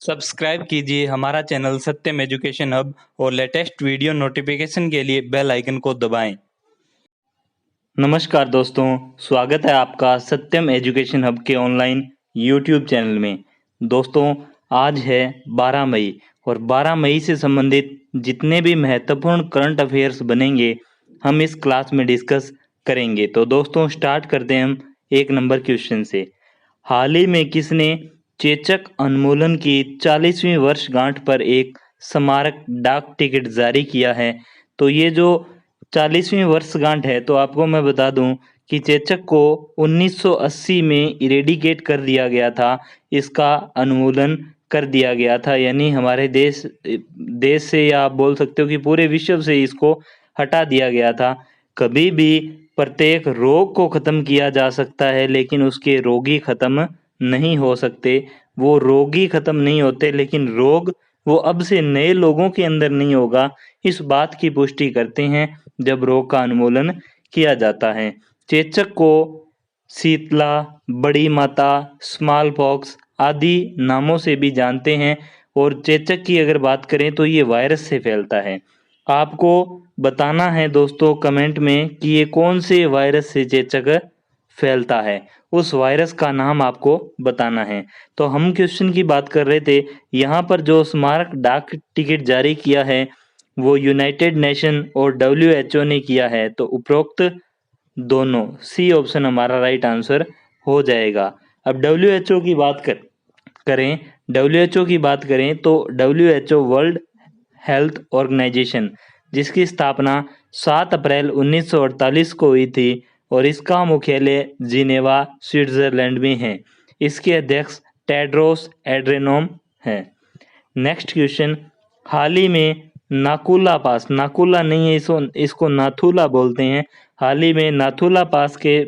Subscribe कीजिए हमारा channel सत्यम education hub और लेटेस्ट वीडियो नोटिफिकेशन के लिए बेल आइकन को दबाएं। नमस्कार दोस्तों, स्वागत है आपका सत्यम एजुकेशन हब के ऑनलाइन यूट्यूब चैनल में। दोस्तों, आज है 12 मई और 12 मई से संबंधित जितने भी महत्वपूर्ण करंट अफेयर्स बनेंगे हम इस क्लास में डिस्कस करेंगे। तो दोस्तों, स्टार्ट करते हैं हम 1 नंबर क्वेश्चन से। हाल ही में किसने चेचक उन्मूलन की 40वीं वर्षगांठ पर एक स्मारक डाक टिकट जारी किया है? तो ये जो 40वीं वर्षगांठ है, तो आपको मैं बता दूं कि चेचक को 1980 में इरेडिकेट कर दिया गया था, इसका उन्मूलन कर दिया गया था। यानी हमारे देश से, या आप बोल सकते हो कि पूरे विश्व से इसको हटा दिया गया था। कभी भी प्रत्येक रोग को खत्म किया जा सकता है, लेकिन उसके रोगी खत्म नहीं हो सकते। वो रोगी खत्म नहीं होते, लेकिन रोग वो अब से नए लोगों के अंदर नहीं होगा। इस बात की पुष्टि करते हैं जब रोग का उन्मूलन किया जाता है। चेचक को शीतला, बड़ी माता, स्मॉल पॉक्स आदि नामों से भी जानते हैं। और चेचक की अगर बात करें तो ये वायरस से फैलता है। आपको बताना है दोस्तों कमेंट में कि ये कौन से वायरस से चेचक फैलता है, उस वायरस का नाम आपको बताना है। तो हम क्वेश्चन की बात कर रहे थे, यहाँ पर जो स्मारक डाक टिकट जारी किया है वो यूनाइटेड नेशन और WHO ने किया है। तो उपरोक्त दोनों, सी ऑप्शन हमारा राइट आंसर हो जाएगा। अब WHO की बात करें, WHO की बात करें तो WHO वर्ल्ड हेल्थ ऑर्गेनाइजेशन, जिसकी स्थापना 7 अप्रैल 1948 को हुई थी और इसका मुख्यालय जिनेवा स्विट्जरलैंड में है। इसके अध्यक्ष टेड्रोस एड्रेनोम हैं। नेक्स्ट क्वेश्चन, हाल ही में नाथुला पास, नाकुला नहीं है, इसको नाथुला बोलते हैं। हाल ही में नाथुला पास के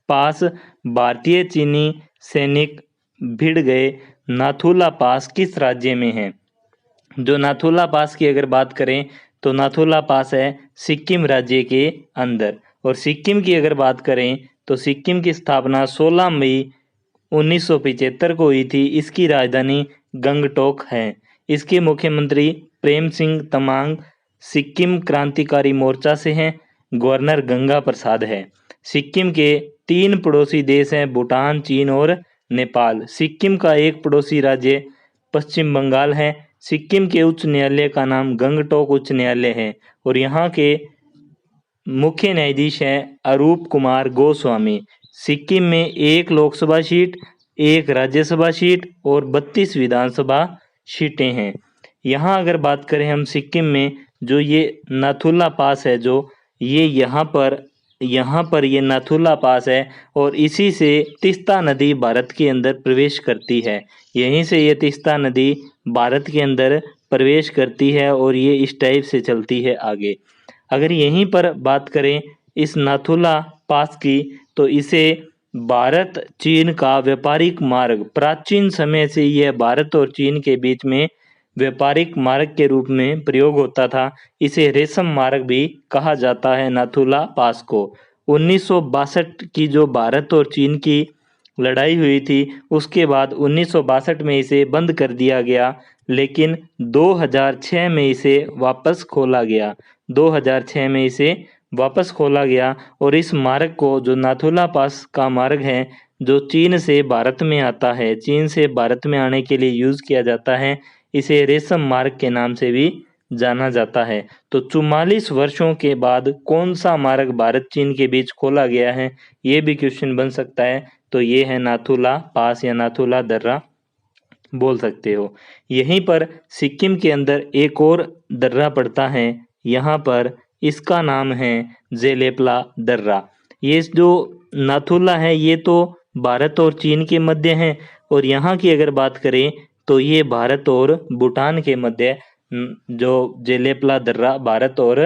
पास भारतीय चीनी सैनिक भिड़ गए। नाथुला पास किस राज्य में है? जो नाथुला पास की अगर बात करें तो नाथुला पास है सिक्किम राज्य के अंदर। और सिक्किम की अगर बात करें तो सिक्किम की स्थापना 16 मई 1975 को हुई थी। इसकी राजधानी गंगटोक है। इसके मुख्यमंत्री प्रेम सिंह तमांग सिक्किम क्रांतिकारी मोर्चा से हैं। गवर्नर गंगा प्रसाद है। सिक्किम के 3 पड़ोसी देश हैं, भूटान, चीन और नेपाल। सिक्किम का एक पड़ोसी राज्य पश्चिम बंगाल है। सिक्किम के उच्च न्यायालय का नाम गंगटोक उच्च न्यायालय है और यहाँ के मुख्य न्यायाधीश हैं अरूप कुमार गोस्वामी। सिक्किम में 1 लोकसभा सीट, 1 राज्यसभा सीट और 32 विधानसभा सीटें हैं। यहाँ अगर बात करें हम सिक्किम में, जो ये नाथुला पास है, जो ये यहाँ पर ये नाथुला पास है और इसी से तीस्ता नदी भारत के अंदर प्रवेश करती है। यहीं से ये तीस्ता नदी भारत के अंदर प्रवेश करती है और ये इस टाइप से चलती है आगे। अगर यहीं पर बात करें इस नाथुला पास की, तो इसे भारत चीन का व्यापारिक मार्ग, प्राचीन समय से यह भारत और चीन के बीच में व्यापारिक मार्ग के रूप में प्रयोग होता था। इसे रेशम मार्ग भी कहा जाता है नाथुला पास को। 1962 की जो भारत और चीन की लड़ाई हुई थी, उसके बाद 1962 में इसे बंद कर दिया गया, लेकिन 2006 में इसे वापस खोला गया। 2006 में इसे वापस खोला गया और इस मार्ग को, जो नाथुला पास का मार्ग है, जो चीन से भारत में आता है, चीन से भारत में आने के लिए यूज़ किया जाता है, इसे रेशम मार्ग के नाम से भी जाना जाता है। तो 44 वर्षों के बाद कौन सा मार्ग भारत चीन के बीच खोला गया है, ये भी क्वेश्चन बन सकता है। तो ये है नाथुला पास या नाथुला दर्रा बोल सकते हो। यहीं पर सिक्किम के अंदर एक और दर्रा पड़ता है, यहाँ पर इसका नाम है जेलेपला दर्रा। ये जो नाथुला है ये तो भारत और चीन के मध्य है, और यहाँ की अगर बात करें तो ये भारत और भूटान के मध्य, जो जेलेपला दर्रा भारत और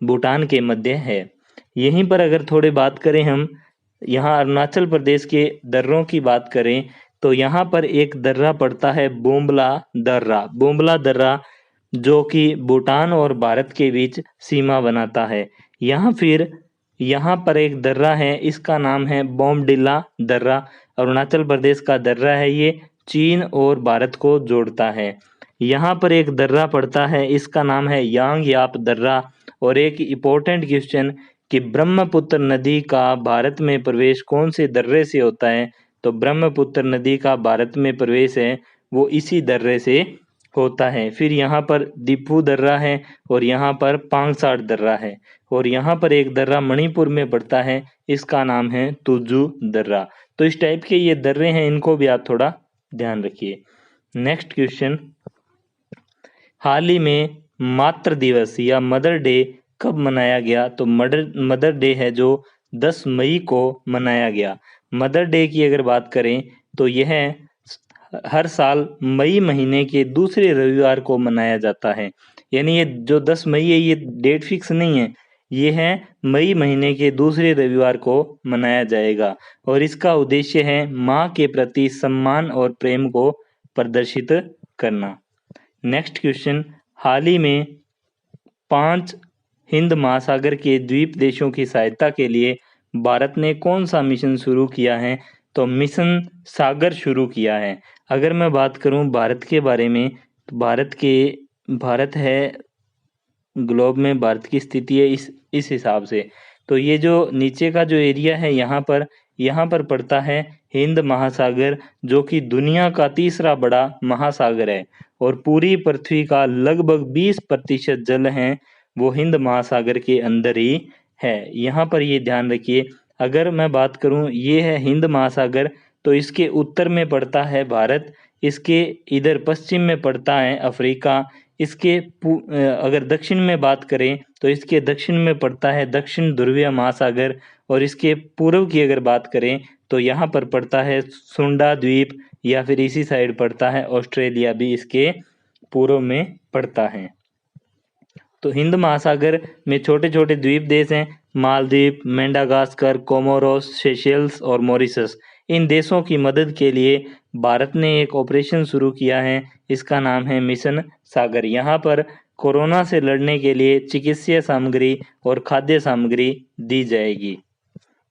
भूटान के मध्य है। यहीं पर अगर थोड़ी बात करें हम, यहाँ अरुणाचल प्रदेश के दर्रों की बात करें तो यहाँ पर एक दर्रा पड़ता है बोम्बला दर्रा। बोम्बला दर्रा जो कि भूटान और भारत के बीच सीमा बनाता है। यहाँ पर एक दर्रा है, इसका नाम है बोमडिला दर्रा। अरुणाचल प्रदेश का दर्रा है ये, चीन और भारत को जोड़ता है। यहाँ पर एक दर्रा पड़ता है, इसका नाम है यांग याप दर्रा। और एक इम्पोर्टेंट क्वेश्चन कि ब्रह्मपुत्र नदी का भारत में प्रवेश कौन से दर्रे से होता है, तो ब्रह्मपुत्र नदी का भारत में प्रवेश है वो इसी दर्रे से होता है। फिर यहाँ पर दीपू दर्रा है और यहाँ पर पांगसाड़ दर्रा है, और यहाँ पर एक दर्रा मणिपुर में पड़ता है, इसका नाम है तुजू दर्रा। तो इस टाइप के ये दर्रे हैं, इनको भी आप थोड़ा ध्यान रखिए। नेक्स्ट क्वेश्चन, हाल ही में मातृ दिवस या मदर डे कब मनाया गया, तो मदर डे है जो 10 मई को मनाया गया। मदर डे की अगर बात करें तो यह हर साल मई महीने के दूसरे रविवार को मनाया जाता है। यानी ये जो 10 मई है ये डेट फिक्स नहीं है, ये है मई महीने के दूसरे रविवार को मनाया जाएगा। और इसका उद्देश्य है माँ के प्रति सम्मान और प्रेम को प्रदर्शित करना। नेक्स्ट क्वेश्चन, हाल ही में 5 हिंद महासागर के द्वीप देशों की सहायता के लिए भारत ने कौन सा मिशन शुरू किया है, तो मिशन सागर शुरू किया है। अगर मैं बात करूं भारत के बारे में, तो भारत है ग्लोब में भारत की स्थिति है इस हिसाब से। तो ये जो नीचे का जो एरिया है यहाँ पर पड़ता है हिंद महासागर, जो कि दुनिया का तीसरा बड़ा महासागर है। और पूरी पृथ्वी का लगभग 20% जल है वो हिंद महासागर के अंदर ही है। यहाँ पर ये ध्यान रखिए, अगर मैं बात करूँ ये है हिंद महासागर, तो इसके उत्तर में पड़ता है भारत, इसके इधर पश्चिम में पड़ता है अफ्रीका, इसके अगर दक्षिण में बात करें तो इसके दक्षिण में पड़ता है दक्षिण ध्रुवीय महासागर, और इसके पूर्व की अगर बात करें तो यहाँ पर पड़ता है सुंडा द्वीप, या फिर इसी साइड पड़ता है ऑस्ट्रेलिया भी इसके पूर्व में पड़ता है। तो हिंद महासागर में छोटे छोटे द्वीप देश हैं, मालदीव, मेडागास्कर, कोमोरोस, सेशेल्स और मॉरिशस। इन देशों की मदद के लिए भारत ने एक ऑपरेशन शुरू किया है, इसका नाम है मिशन सागर। यहाँ पर कोरोना से लड़ने के लिए चिकित्सीय सामग्री और खाद्य सामग्री दी जाएगी।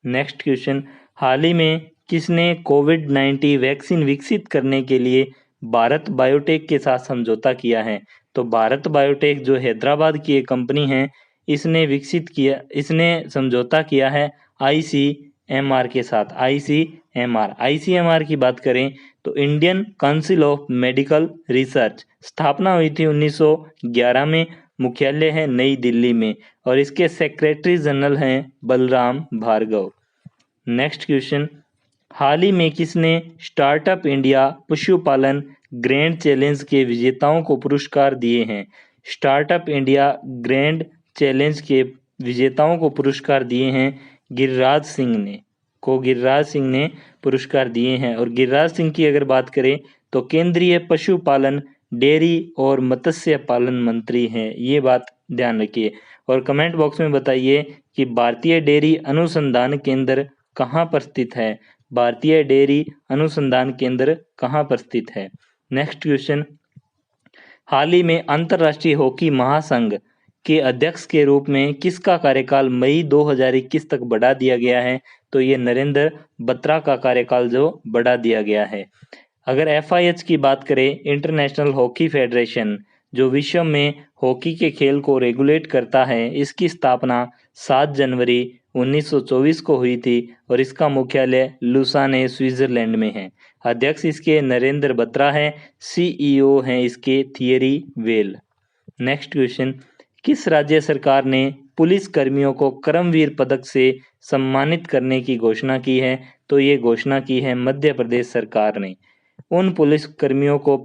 नेक्स्ट क्वेश्चन, हाल ही में किसने कोविड-19 वैक्सीन विकसित करने के लिए भारत बायोटेक के साथ समझौता किया है, तो भारत बायोटेक जो हैदराबाद की एक कंपनी है, इसने समझौता किया है ICMR के साथ। ICMR की बात करें तो Indian council of medical research, स्थापना हुई थी 1911 में, मुख्यालय है नई दिल्ली में, और इसके सेक्रेटरी जनरल हैं बलराम भार्गव। नेक्स्ट क्वेश्चन, हाल ही में किसने स्टार्टअप इंडिया पशुपालन ग्रैंड चैलेंज के विजेताओं को पुरस्कार दिए हैं? स्टार्टअप इंडिया ग्रैंड चैलेंज के विजेताओं को पुरस्कार दिए हैं गिरिराज सिंह ने पुरस्कार दिए हैं। और गिरिराज सिंह की अगर बात करें तो केंद्रीय पशुपालन, डेयरी और मत्स्य पालन मंत्री हैं, ये बात ध्यान रखिए। और कमेंट बॉक्स में बताइए कि भारतीय डेयरी अनुसंधान केंद्र कहाँ पर स्थित है? भारतीय डेयरी अनुसंधान केंद्र कहाँ पर स्थित है? नेक्स्ट क्वेश्चन, हाल ही में अंतर्राष्ट्रीय हॉकी महासंघ के अध्यक्ष के रूप में किसका कार्यकाल मई 2021 तक बढ़ा दिया गया है? तो ये नरेंद्र बत्रा का कार्यकाल जो बढ़ा दिया गया है। अगर FIH की बात करें, इंटरनेशनल हॉकी फेडरेशन, जो विश्व में हॉकी के खेल को रेगुलेट करता है, इसकी स्थापना 7 जनवरी 1924 को हुई थी और इसका मुख्यालय लुसाने स्विट्जरलैंड में है। अध्यक्ष इसके नरेंद्र बत्रा है, CEO हैं इसके थियरी वेल। नेक्स्ट क्वेश्चन, किस राज्य सरकार ने पुलिस कर्मियों को कर्मवीर पदक से सम्मानित करने की घोषणा की है? तो ये घोषणा की है मध्य प्रदेश सरकार ने। उन पुलिस कर्मियों को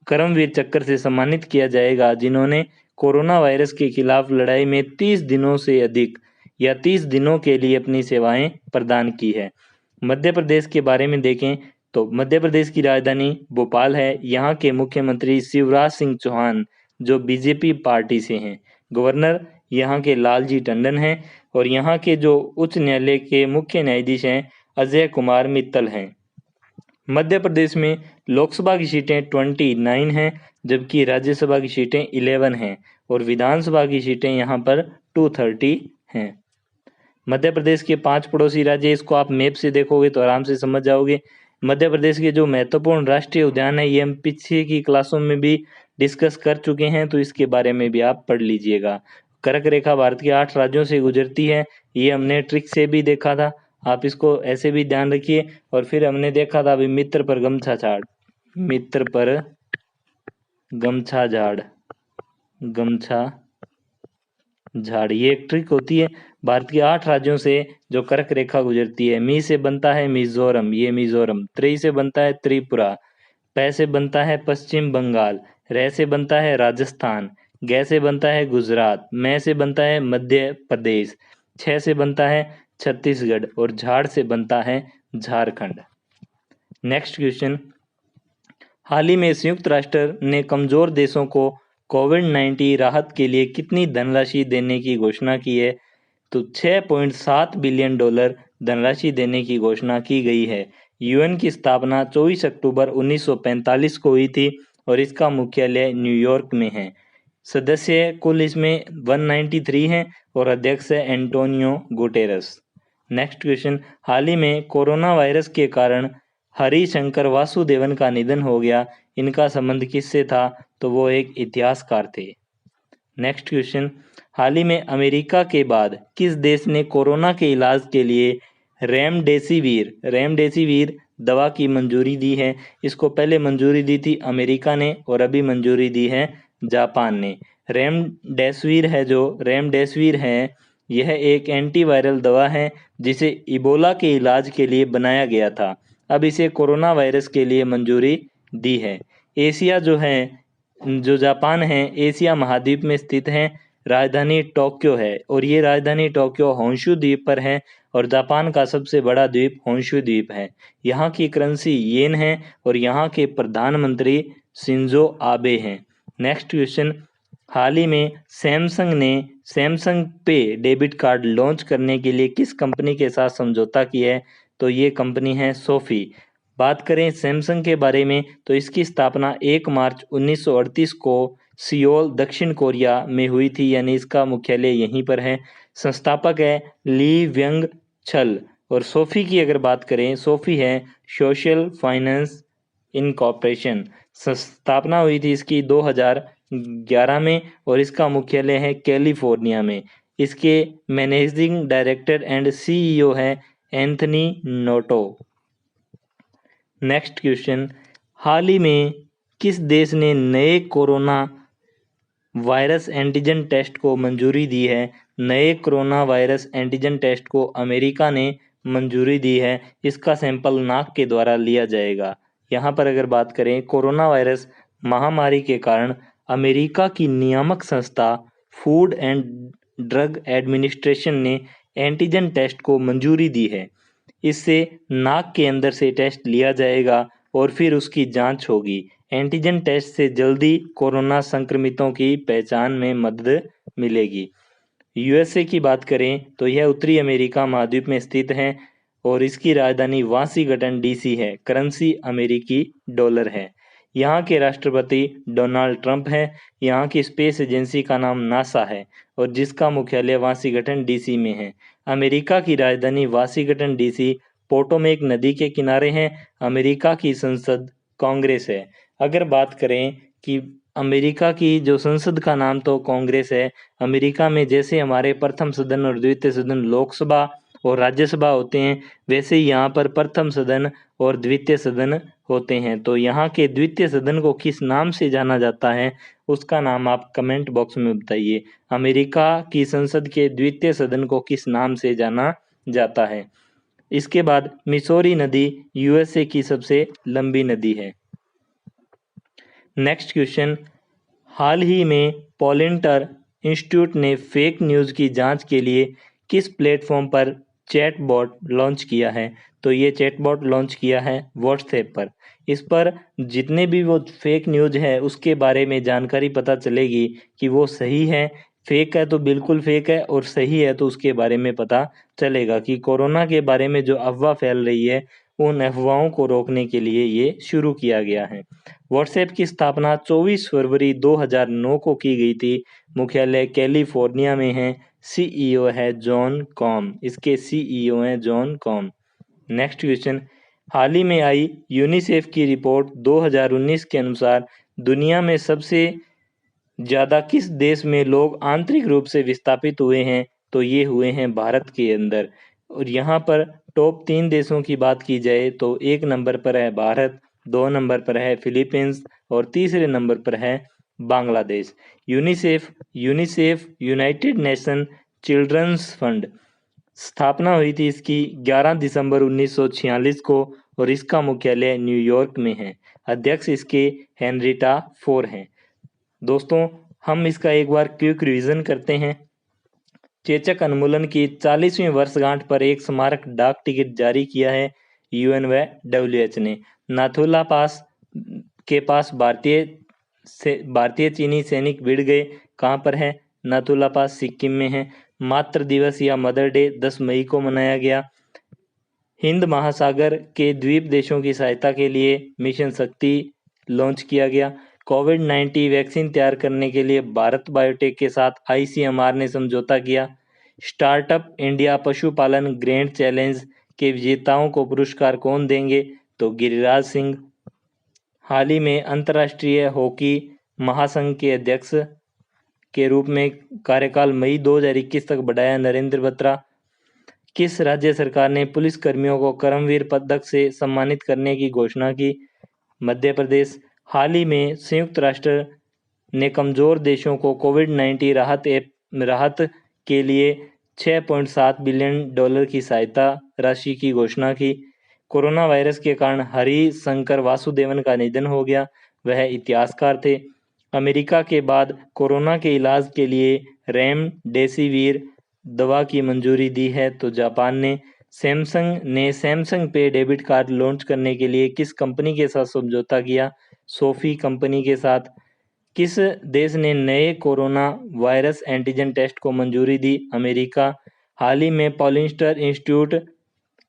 कर्मवीर चक्र से सम्मानित किया जाएगा जिन्होंने कोरोना वायरस के खिलाफ लड़ाई में 30 दिनों से अधिक या 30 दिनों के लिए अपनी सेवाएं प्रदान की है। मध्य प्रदेश के बारे में देखें तो मध्य प्रदेश की राजधानी भोपाल है। यहाँ के मुख्यमंत्री शिवराज सिंह चौहान जो BJP पार्टी से हैं। गवर्नर यहाँ के लालजी टंडन हैं और यहाँ के जो उच्च न्यायालय के मुख्य न्यायाधीश हैं अजय कुमार मित्तल हैं। मध्य प्रदेश में लोकसभा की सीटें 29 हैं, जबकि राज्यसभा की सीटें 11 हैं और विधानसभा की सीटें यहाँ पर 230 हैं। मध्य प्रदेश के 5 पड़ोसी राज्य, इसको आप मैप से देखोगे तो आराम से समझ जाओगे। मध्य प्रदेश के जो महत्वपूर्ण राष्ट्रीय उद्यान है ये हम पीछे की क्लासों में भी डिस्कस कर चुके हैं, तो इसके बारे में भी आप पढ़ लीजिएगा। कर्क रेखा भारत के 8 राज्यों से गुजरती है, ये हमने ट्रिक से भी देखा था, आप इसको ऐसे भी ध्यान रखिए। और फिर हमने देखा था अभी मित्र पर गमछा झाड़, मित्र पर गमछा झाड़, गमछा झाड़, ये एक ट्रिक होती है। भारत के 8 राज्यों से जो कर्क रेखा गुजरती है, मी से बनता है मिजोरम, ये मिजोरम, त्रि से बनता है त्रिपुरा, पै से बनता है पश्चिम बंगाल, रे से बनता है राजस्थान, गै से बनता है गुजरात, मै से बनता है मध्य प्रदेश, छ से बनता है छत्तीसगढ़ और झाड़ से बनता है झारखंड। नेक्स्ट क्वेश्चन, हाल ही में संयुक्त राष्ट्र ने कमजोर देशों को कोविड-19 राहत के लिए कितनी धनराशि देने की घोषणा की है? तो $6.7 बिलियन धनराशि देने की घोषणा की गई है। यूएन की स्थापना 24 अक्टूबर 1945 को हुई थी और इसका मुख्यालय न्यूयॉर्क में है। सदस्य कुल इसमें 193 हैं और अध्यक्ष है एंटोनियो गुटेरस। नेक्स्ट क्वेश्चन, हाल ही में कोरोना वायरस के कारण हरिशंकर वासुदेवन का निधन हो गया, इनका संबंध किससे था? तो वो एक इतिहासकार थे। नेक्स्ट क्वेश्चन, हाल ही में अमेरिका के बाद किस देश ने कोरोना के इलाज के लिए रेमडेसिविर दवा की मंजूरी दी है? इसको पहले मंजूरी दी थी अमेरिका ने और अभी मंजूरी दी है जापान ने। रेमडेसिविर है यह एक एंटीवायरल दवा है जिसे इबोला के इलाज के लिए बनाया गया था। अब इसे कोरोना वायरस के लिए मंजूरी दी है। एशिया जो जापान है एशिया महाद्वीप में स्थित है, राजधानी टोक्यो है और ये राजधानी टोक्यो होंशु द्वीप पर है और जापान का सबसे बड़ा द्वीप होंशु द्वीप है। यहाँ की करेंसी येन है और यहाँ के प्रधानमंत्री शिंजो आबे हैं। नेक्स्ट क्वेश्चन, हाल ही में सैमसंग ने सैमसंग पे डेबिट कार्ड लॉन्च करने के लिए किस कंपनी के साथ समझौता किया है? तो ये कंपनी है सोफी। बात करें सैमसंग के बारे में तो इसकी स्थापना 1 मार्च 1938 को सियोल दक्षिण कोरिया में हुई थी, यानी इसका मुख्यालय यहीं पर है। संस्थापक है ली व्यंग छल। और सोफी की अगर बात करें, सोफी है सोशल फाइनेंस इनकॉर्पोरेशन। स्थापना हुई थी इसकी 2011 में और इसका मुख्यालय है कैलिफोर्निया में। इसके मैनेजिंग डायरेक्टर एंड सीईओ है एंथनी नोटो। नेक्स्ट क्वेश्चन, हाल ही में किस देश ने नए कोरोना वायरस एंटीजन टेस्ट को मंजूरी दी है? नए कोरोना वायरस एंटीजन टेस्ट को अमेरिका ने मंजूरी दी है। इसका सैंपल नाक के द्वारा लिया जाएगा। यहाँ पर अगर बात करें कोरोना वायरस महामारी के कारण अमेरिका की नियामक संस्था फूड एंड ड्रग एडमिनिस्ट्रेशन ने एंटीजन टेस्ट को मंजूरी दी है। इससे नाक के अंदर से टेस्ट लिया जाएगा और फिर उसकी जांच होगी। एंटीजन टेस्ट से जल्दी कोरोना संक्रमितों की पहचान में मदद मिलेगी। यूएसए की बात करें तो यह उत्तरी अमेरिका महाद्वीप में स्थित है और इसकी राजधानी वाशिंगटन डीसी है। करेंसी अमेरिकी डॉलर है। यहाँ के राष्ट्रपति डोनाल्ड ट्रंप है। यहाँ की स्पेस एजेंसी का नाम नासा है और जिसका मुख्यालय वाशिंगटन डीसी में है। अमेरिका की राजधानी वाशिंगटन डीसी पोटोमेक नदी के किनारे है। अमेरिका की संसद कांग्रेस है। अगर बात करें कि अमेरिका की जो संसद का नाम तो कांग्रेस है। अमेरिका में जैसे हमारे प्रथम सदन और द्वितीय सदन लोकसभा और राज्यसभा होते हैं, वैसे ही यहाँ पर प्रथम सदन और द्वितीय सदन होते हैं। तो यहाँ के द्वितीय सदन को किस नाम से जाना जाता है, उसका नाम आप कमेंट बॉक्स में बताइए। अमेरिका की संसद के द्वितीय सदन को किस नाम से जाना जाता है? इसके बाद मिसौरी नदी यूएसए की सबसे लंबी नदी है। नेक्स्ट क्वेश्चन, हाल ही में पॉलिंटर इंस्टीट्यूट ने फेक न्यूज़ की जांच के लिए किस प्लेटफॉर्म पर चैटबॉट लॉन्च किया है? तो ये चैटबॉट लॉन्च किया है व्हाट्सएप पर। इस पर जितने भी वो फेक न्यूज़ है उसके बारे में जानकारी पता चलेगी कि वो सही है, फेक है तो बिल्कुल फेक है और सही है तो उसके बारे में पता चलेगा कि कोरोना के बारे में जो अफवाह फैल रही है उन अफवाहों को रोकने के लिए ये शुरू किया गया है। व्हाट्सएप की स्थापना 24 फरवरी 2009 को की गई थी। मुख्यालय कैलिफोर्निया में है। सीईओ है जॉन कॉम। इसके सीईओ हैं जॉन कॉम। नेक्स्ट क्वेश्चन, हाल ही में आई यूनिसेफ की रिपोर्ट 2019 के अनुसार दुनिया में सबसे ज़्यादा किस देश में लोग आंतरिक रूप से विस्थापित हुए हैं, तो ये हुए हैं भारत के अंदर। और यहाँ पर टॉप 3 देशों की बात की जाए तो 1 नंबर पर है भारत, 2 नंबर पर है फिलीपींस और तीसरे नंबर पर है Bangladesh. UNICEF UNICEF United Nation children's fund स्थापना हुई थी इसकी 11 दिसंबर 1946 को और इसका मुख्यालय न्यूयॉर्क में है। अध्यक्ष इसके हेनरिटा फोर हैं। दोस्तों, हम इसका एक बार क्विक रिवीजन करते हैं। चेचक उन्मूलन की 40वीं वर्षगांठ पर एक स्मारक डाक टिकट जारी किया है यूएन व डब्ल्यूएच ने। नाथुला पास के पास भारतीय चीनी सैनिक भिड़ गए। कहाँ पर है? नाथुला पास सिक्किम में है। मातृ दिवस या मदर डे 10 मई को मनाया गया। हिंद महासागर के द्वीप देशों की सहायता के लिए मिशन शक्ति लॉन्च किया गया। कोविड-19 वैक्सीन तैयार करने के लिए भारत बायोटेक के साथ आईसीएमआर ने समझौता किया। स्टार्टअप इंडिया पशुपालन ग्रैंड चैलेंज के विजेताओं को पुरस्कार कौन देंगे? तो गिरिराज सिंह। हाल ही में अंतर्राष्ट्रीय हॉकी महासंघ के अध्यक्ष के रूप में कार्यकाल मई 2021 तक बढ़ाया नरेंद्र बत्रा। किस राज्य सरकार ने पुलिस कर्मियों को कर्मवीर पदक से सम्मानित करने की घोषणा की? मध्य प्रदेश। हाल ही में संयुक्त राष्ट्र ने कमजोर देशों को कोविड-19 राहत के लिए 6.7 बिलियन डॉलर की सहायता राशि की घोषणा की। कोरोना वायरस के कारण हरिशंकर वासुदेवन का निधन हो गया। वह इतिहासकार थे। अमेरिका के बाद कोरोना के इलाज के लिए रेमडेसिविर दवा की मंजूरी दी है तो जापान ने। सैमसंग पे डेबिट कार्ड लॉन्च करने के लिए किस कंपनी के साथ समझौता किया? सोफी कंपनी के साथ। किस देश ने नए कोरोना वायरस एंटीजन टेस्ट को मंजूरी दी? अमेरिका। हाल ही में पॉलिंस्टर इंस्टीट्यूट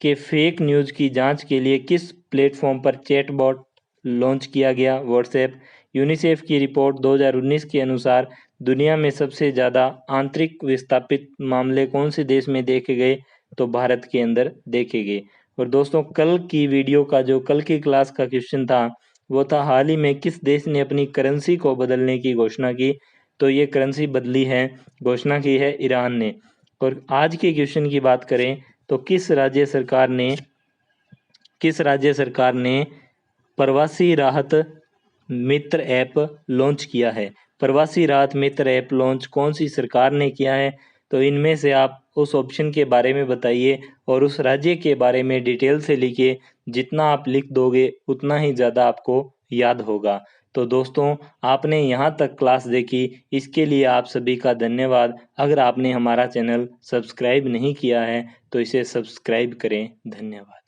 के फेक न्यूज़ की जांच के लिए किस प्लेटफॉर्म पर चैटबॉट लॉन्च किया गया? व्हाट्सएप। यूनिसेफ की रिपोर्ट 2019 के अनुसार दुनिया में सबसे ज़्यादा आंतरिक विस्थापित मामले कौन से देश में देखे गए? तो भारत के अंदर देखे गए। और दोस्तों, कल की क्लास का क्वेश्चन था वो था हाल ही में किस देश ने अपनी करेंसी को बदलने की घोषणा की? तो ये करेंसी बदली है, घोषणा की है ईरान ने। और आज के क्वेश्चन की बात करें तो किस राज्य सरकार ने प्रवासी राहत मित्र ऐप लॉन्च किया है? प्रवासी राहत मित्र ऐप लॉन्च कौन सी सरकार ने किया है? तो इनमें से आप उस ऑप्शन के बारे में बताइए और उस राज्य के बारे में डिटेल से लिखिए। जितना आप लिख दोगे उतना ही ज़्यादा आपको याद होगा। तो दोस्तों, आपने यहाँ तक क्लास देखी, इसके लिए आप सभी का धन्यवाद। अगर आपने हमारा चैनल सब्सक्राइब नहीं किया है तो इसे सब्सक्राइब करें। धन्यवाद।